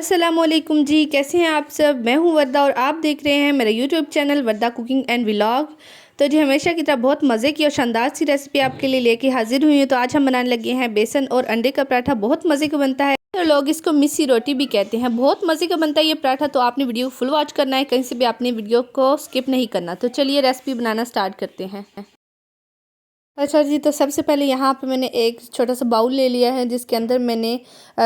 अस्सलामुअलैकुम जी, कैसे हैं आप सब। मैं हूं वर्दा और आप देख रहे हैं मेरा YouTube channel Warda cooking and vlog. तो जी हमेशा की तरह बहुत मज़े की और शानदार सी रेसिपी आपके लिए लेके हाजिर हुई हूँ। तो आज हम बनाने लगे हैं बेसन और अंडे का पराठा। बहुत मज़े का बनता है, तो लोग इसको मिस्सी रोटी भी कहते हैं। बहुत मज़े का बनता है ये पराठा। तो आपने वीडियो को फुल वॉच करना है, कहीं से भी आपने वीडियो को स्किप नहीं करना। तो चलिए रेसिपी बनाना स्टार्ट करते हैं। अच्छा जी, तो सबसे पहले यहाँ पे मैंने एक छोटा सा बाउल ले लिया है, जिसके अंदर मैंने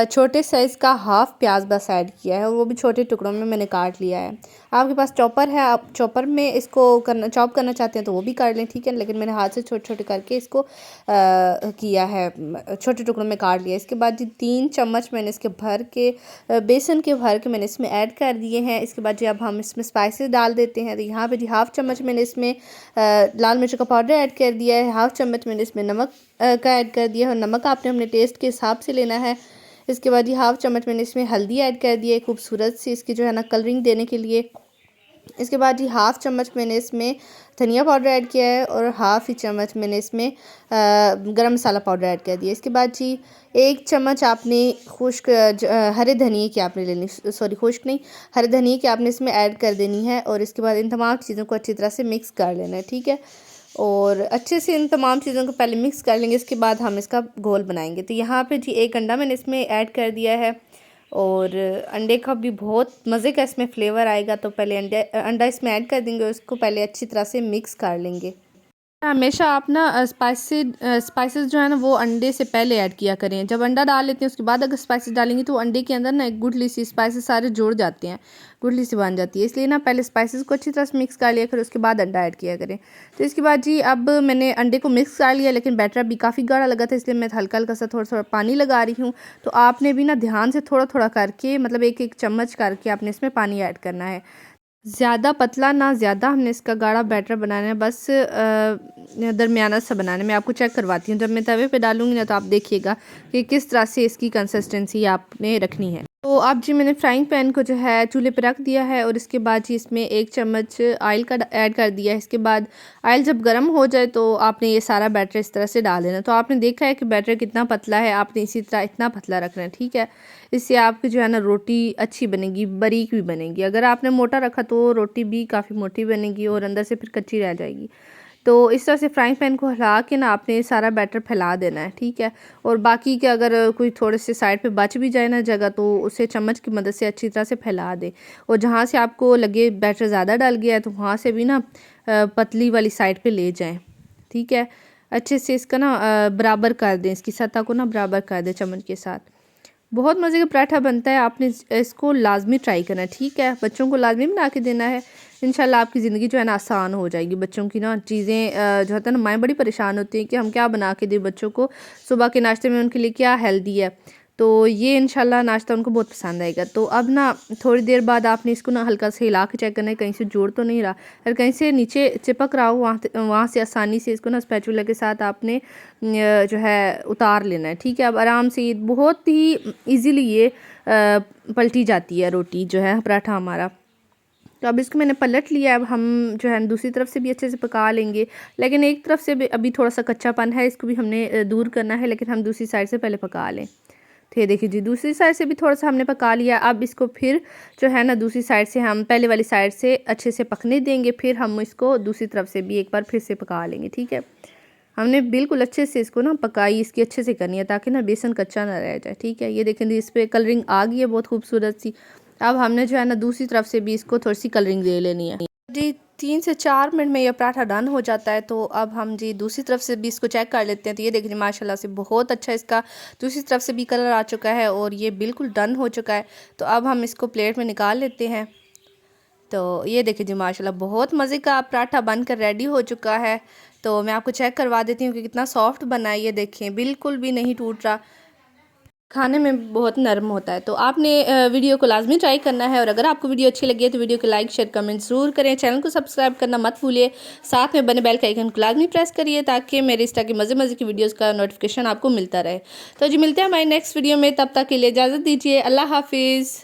छोटे साइज़ का हाफ़ प्याज बस ऐड किया है और वो भी छोटे टुकड़ों में मैंने काट लिया है। आपके पास चॉपर है, आप चॉपर में इसको चॉप करना चाहते हैं तो वो भी कर लें, ठीक है। लेकिन मैंने हाथ से छोटे छोटे करके इसको किया है, छोटे टुकड़ों में काट लिया। इसके बाद जी 3 चम्मच मैंने इसके भर के बेसन के भर के मैंने इसमें ऐड कर दिए हैं। इसके बाद जी अब हम इसमें स्पाइसेस डाल देते हैं। तो यहाँ पे जी हाफ़ चम्मच मैंने इसमें लाल मिर्च का पाउडर ऐड कर दिया है। हाफ़ चम्मच मैंने इसमें नमक का ऐड कर दिया है। नमक आपने अपने टेस्ट के हिसाब से लेना है। इसके बाद ये हाफ़ चम्मच मैंने इसमें हल्दी ऐड कर दी है, खूबसूरत सी इसकी जो है ना कलरिंग देने के लिए। इसके बाद जी हाफ़ चम्मच मैंने इसमें धनिया पाउडर ऐड किया है और हाफ़ ही चम्मच मैंने इसमें गरम मसाला पाउडर ऐड कर दिया। इसके बाद जी 1 चम्मच आपने खुश्क हरे धनिए की आपने लेनी, सॉरी खुश्क नहीं, हरे धनिए की आपने इसमें ऐड कर देनी है। और इसके बाद इन तमाम चीज़ों को अच्छी तरह से मिक्स कर लेना है, ठीक है। और अच्छे से इन तमाम चीज़ों को पहले मिक्स कर लेंगे, इसके बाद हम इसका घोल बनाएंगे। तो यहाँ पे जी 1 अंडा मैंने इसमें ऐड कर दिया है और अंडे का भी बहुत मज़े का इसमें फ्लेवर आएगा। तो पहले अंडा इसमें ऐड कर देंगे और उसको पहले अच्छी तरह से मिक्स कर लेंगे। हमेशा आप ना स्पाइसेस जो है ना वो अंडे से पहले ऐड किया करें। जब अंडा डाल लेते हैं उसके बाद अगर स्पाइसेस डालेंगे तो अंडे के अंदर ना एक गुठली सी स्पाइसेस सारे जुड़ जाते हैं, गुठली सी बन जाती है। इसलिए ना पहले स्पाइसेस को अच्छी तरह से मिक्स कर लिया करें, उसके बाद अंडा ऐड किया करें। तो इसके बाद जी अब मैंने अंडे को मिक्स कर लिया, लेकिन बैटर अभी काफ़ी गाढ़ा लगा था, इसलिए मैं हल्का हल्का सा थोड़ा थोड़ा पानी लगा रही हूँ। तो आपने भी ना ध्यान से थोड़ा थोड़ा करके, मतलब एक एक चम्मच करके आपने इसमें पानी ऐड करना है। ज़्यादा पतला ना ज़्यादा हमने इसका गाढ़ा बैटर बनाना है, बस दरमियाना सा बनाना है। मैं आपको चेक करवाती हूँ, जब मैं तवे पे डालूँगी ना तो आप देखिएगा कि किस तरह से इसकी कंसिस्टेंसी आपने रखनी है। तो अब जी मैंने फ्राइंग पैन को जो है चूल्हे पे रख दिया है और इसके बाद जी इसमें 1 चम्मच ऑयल का ऐड कर दिया है। इसके बाद ऑयल जब गर्म हो जाए तो आपने ये सारा बैटर इस तरह से डाल देना। तो आपने देखा है कि बैटर कितना पतला है, आपने इसी तरह इतना पतला रखना है, ठीक है। इससे आपकी जो है ना रोटी अच्छी बनेगी, बारीक भी बनेगी। अगर आपने मोटा रखा तो रोटी भी काफ़ी मोटी बनेगी और अंदर से फिर कच्ची रह जाएगी। तो इस तरह से फ्राइंग पैन को हिला के ना आपने सारा बैटर फैला देना है, ठीक है। और बाकी के अगर कोई थोड़े से साइड पे बच भी जाए ना जगह तो उसे चम्मच की मदद से अच्छी तरह से फैला दे। और जहाँ से आपको लगे बैटर ज़्यादा डाल गया है तो वहाँ से भी ना पतली वाली साइड पे ले जाएं, ठीक है। अच्छे से इसका ना बराबर कर दें, इसकी सतह को ना बराबर कर दें चम्मच के साथ। बहुत मज़े का पराठा बनता है, आपने इसको लाजमी ट्राई करना है, ठीक है। बच्चों को लाजमी बना के देना है, इंशाल्लाह आपकी ज़िंदगी जो है ना आसान हो जाएगी। बच्चों की ना चीज़ें जो होता है ना, माएँ बड़ी परेशान होती हैं कि हम क्या बना के दें बच्चों को, सुबह के नाश्ते में उनके लिए क्या हेल्दी है। तो ये इंशाल्लाह नाश्ता उनको बहुत पसंद आएगा। तो अब ना थोड़ी देर बाद आपने इसको ना हल्का से हिला के चेक करना है कहीं से जोड़ तो नहीं रहा, अगर कहीं से नीचे चिपक रहा हो वहाँ से आसानी से इसको ना स्पैचुला के साथ आपने जो है उतार लेना है, ठीक है। अब आराम से बहुत ही ईज़िली ये पलटी जाती है रोटी जो है पराठा हमारा। तो अब इसको मैंने पलट लिया। अब हम जो है दूसरी तरफ से भी अच्छे से पका लेंगे, लेकिन एक तरफ से भी अभी थोड़ा सा कच्चापन है, इसको भी हमने दूर करना है, लेकिन हम दूसरी साइड से पहले पका लें। तो ये देखिए जी दूसरी साइड से भी थोड़ा सा हमने पका लिया। अब इसको फिर जो है ना दूसरी साइड से हम पहले वाली साइड से अच्छे से पकने देंगे, फिर हम इसको दूसरी तरफ से भी एक बार फिर से पका लेंगे, ठीक है। हमने बिल्कुल अच्छे से इसको ना पकाई इसकी अच्छे से करनी है ताकि ना बेसन कच्चा ना रह जाए, ठीक है। ये देखें इस पर कलरिंग आ गई है बहुत खूबसूरत सी। अब हमने जो है ना दूसरी तरफ से भी इसको थोड़ी सी कलरिंग दे लेनी है जी। 3 से 4 मिनट में यह पराठा डन हो जाता है। तो अब हम जी दूसरी तरफ से भी इसको चेक कर लेते हैं। तो ये देखिए माशाल्लाह से बहुत अच्छा इसका दूसरी तरफ से भी कलर आ चुका है और ये बिल्कुल डन हो चुका है। तो अब हम इसको प्लेट में निकाल लेते हैं। तो ये देखिए जी माशाल्लाह बहुत मज़े का पराठा बनकर रेडी हो चुका है। तो मैं आपको चेक करवा देती हूँ कि कितना सॉफ्ट बना है। ये देखें बिल्कुल भी नहीं टूट रहा, खाने में बहुत नरम होता है। तो आपने वीडियो को लाजमी ट्राई करना है और अगर आपको वीडियो अच्छी लगी है तो वीडियो को लाइक शेयर कमेंट ज़रूर करें। चैनल को सब्सक्राइब करना मत भूलिए, साथ में बने बेल का आइकन को लाजमी प्रेस करिए ताकि मेरे इस तरह की मज़े मज़े की वीडियोज़ का नोटिफिकेशन आपको मिलता रहे। तो जी मिलते हैं हमारे नेक्स्ट वीडियो में, तब तक के लिए इजाज़त दीजिए। अल्लाह हाफिज़।